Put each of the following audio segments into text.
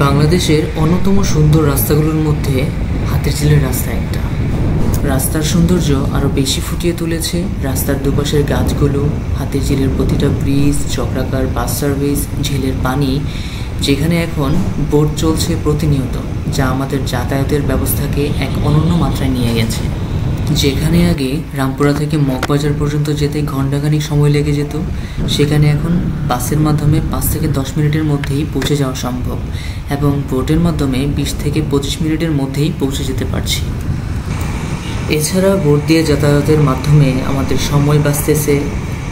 বাংলাদেশের অন্যতম সুন্দর রাস্তাগুলোর মধ্যে হাতিরঝিলের রাস্তা একটা। রাস্তার সৌন্দর্য আরও বেশি ফুটিয়ে তুলেছে রাস্তার দুপাশের গাছগুলো, হাতিরঝিলের প্রতিটা ব্রিজ, চক্রাকার বাস সার্ভিস, ঝিলের পানি, যেখানে এখন বোট চলছে প্রতিনিয়ত, যা আমাদের যাতায়াতের ব্যবস্থাকে এক অনন্য মাত্রায় নিয়ে গেছে। যেখানে আগে রামপুরা থেকে মগবাজার পর্যন্ত যেতে ঘণ্টাখানিক সময় লেগে যেত, সেখানে এখন বাসের মাধ্যমে 5 থেকে 10 মিনিটের মধ্যেই পৌঁছে যাওয়া সম্ভব এবং বোটের মাধ্যমে 20 থেকে 25 মিনিটের মধ্যেই পৌঁছে যেতে পারছি। এছাড়া বোট দিয়ে যাতায়াতের মাধ্যমে আমাদের সময় বাঁচতেছে,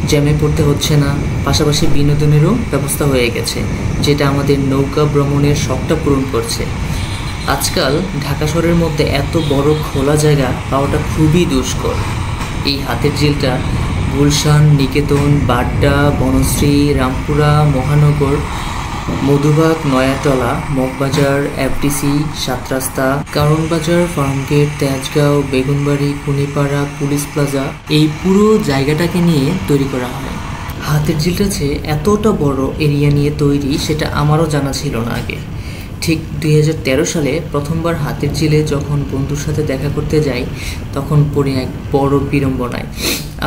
জ্যামে পড়তে হচ্ছে না, পাশাপাশি বিনোদনেরও ব্যবস্থা হয়ে গেছে, যেটা আমাদের নৌকা ভ্রমণের শখটা পূরণ করছে। আজকাল ঢাকা শহরের মধ্যে এত বড় খোলা জায়গা পাওয়াটা খুবই দুষ্কর। এই হাতিরঝিলটা গুলশান, নিকেতন, বাড্ডা, বনশ্রী, রামপুরা, মহানগর, মধুবাগ, নয়াটলা, মগবাজার, এফডিসি, 7 রাস্তা, কারণ বাজার, ফার্মগেট, তেজগাঁও, বেগুনবাড়ি, কুনিপাড়া, পুলিশ প্লাজা, এই পুরো জায়গাটাকে নিয়ে তৈরি করা হয়। হাতিরঝিলটা যে এতটা বড় এরিয়া নিয়ে তৈরি সেটা আমারও জানা ছিল না আগে। ঠিক 2013 সালে প্রথমবার হাতিরঝিলে যখন বন্ধুর সাথে দেখা করতে যাই, তখন পড়ি এক বড় বিড়ম্বনায়।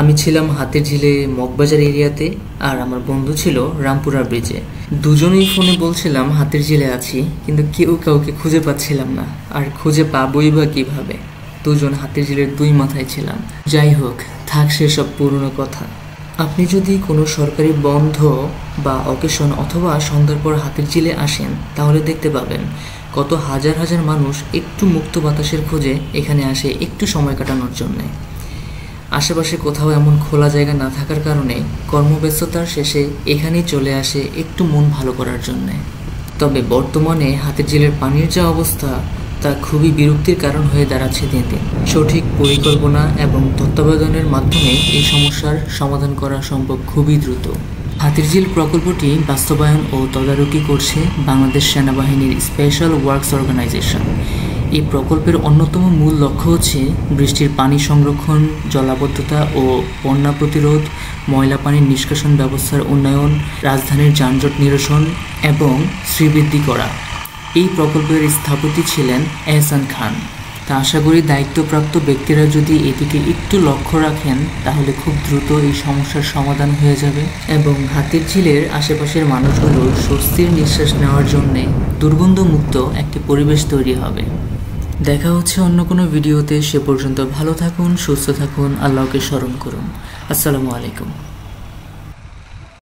আমি ছিলাম হাতিরঝিলে মগবাজার এরিয়াতে, আর আমার বন্ধু ছিল রামপুরা ব্রিজে। দুজনেই ফোনে বলছিলাম হাতিরঝিলে আছি, কিন্তু কেউ কাউকে খুঁজে পাচ্ছিলাম না, আর খুঁজে পাবোই বা কীভাবে? দুজন হাতিরঝিলের দুই মাথায় ছিলাম। যাই হোক, থাক সেসব পুরনো কথা। আপনি যদি কোনো সরকারি বন্ধ বা অকেশন অথবা সন্ধ্যার পর হাতিরঝিলে আসেন, তাহলে দেখতে পাবেন কত হাজার হাজার মানুষ একটু মুক্ত বাতাসের খোঁজে এখানে আসে একটু সময় কাটানোর জন্যে। আশেপাশে কোথাও এমন খোলা জায়গা না থাকার কারণে কর্মব্যস্ততার শেষে এখানেই চলে আসে একটু মন ভালো করার জন্যে। তবে বর্তমানে হাতিরঝিলের পানির যা অবস্থা, তা খুবই বিরক্তির কারণ হয়ে দাঁড়াচ্ছে দিন দিন। সঠিক পরিকল্পনা এবং তত্ত্বাবধানের মাধ্যমে এই সমস্যার সমাধান করা সম্ভব খুবই দ্রুত। হাতিরঝিল প্রকল্পটি বাস্তবায়ন ও তদারকি করছে বাংলাদেশ সেনাবাহিনীর স্পেশাল ওয়ার্কস অর্গানাইজেশন। এই প্রকল্পের অন্যতম মূল লক্ষ্য হচ্ছে বৃষ্টির পানি সংরক্ষণ, জলাবদ্ধতা ও বন্যা প্রতিরোধ, ময়লা পানির নিষ্কাশন ব্যবস্থার উন্নয়ন, রাজধানীর যানজট নিরসন এবং শ্রীবৃদ্ধি করা। এই প্রকল্পের স্থপতি ছিলেন এহসান খান। তা আশা করি দায়িত্বপ্রাপ্ত ব্যক্তিরা যদি এদিকে একটু লক্ষ্য রাখেন, তাহলে খুব দ্রুত এই সমস্যার সমাধান হয়ে যাবে এবং হাতিরঝিলের আশেপাশের মানুষগুলোর স্বস্তির নিঃশ্বাস নেওয়ার জন্যে দুর্গন্ধমুক্ত একটি পরিবেশ তৈরি হবে। দেখা হচ্ছে অন্য কোনো ভিডিওতে। সে পর্যন্ত ভালো থাকুন, সুস্থ থাকুন, আল্লাহকে স্মরণ করুন। আসসালামু আলাইকুম।